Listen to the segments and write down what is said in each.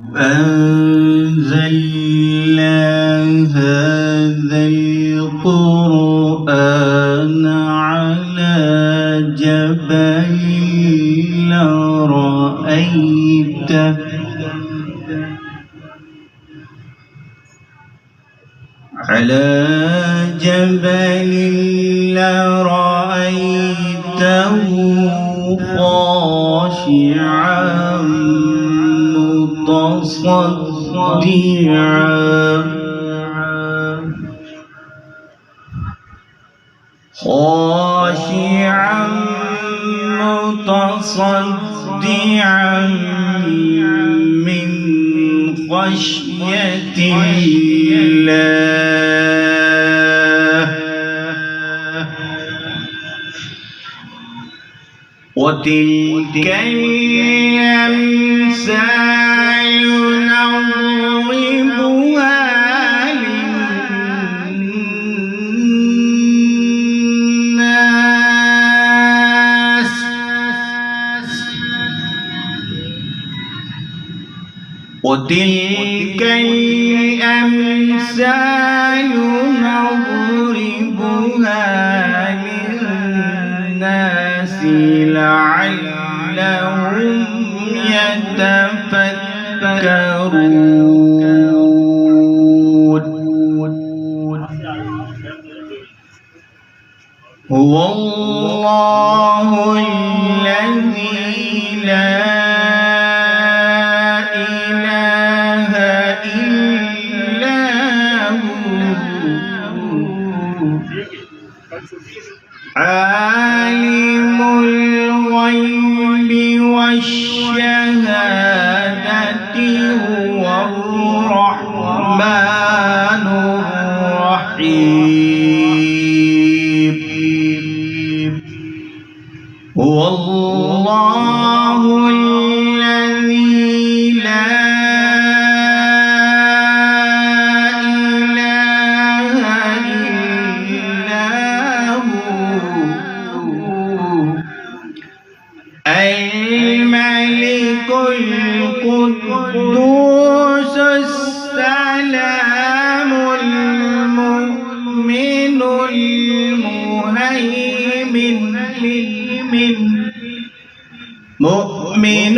أنزلنا هذا القرآن على جبل لرأيته خاشعا متصدعا من خشية الله وتلك الأمثال نضربها للناس وتلك الأمثال نضربها للناس لعلهم يتفكرون هو الله الذي لا إله إلا هو عالم الغيب والشهادة هو الرحمن الرحيم هو الله الذي لا إله إلا الملك القدوس السلام المؤمن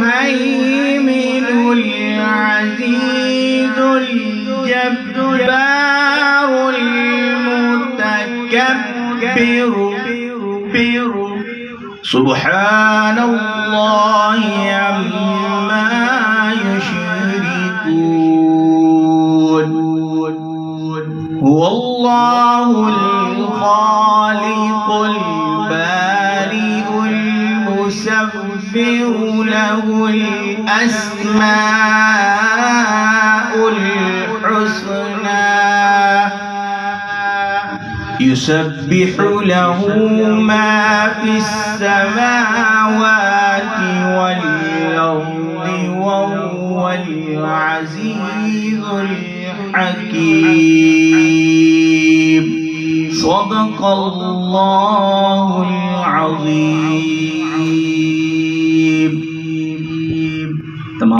المهيمن العزيز الجبار المتكبر سبحان الله عما يشركون هو الله الخالق البارئ المصور له الأسماء الحسنى يسبح له ما في السماوات والأرض وهو العزيز الحكيم صدق الله العظيم.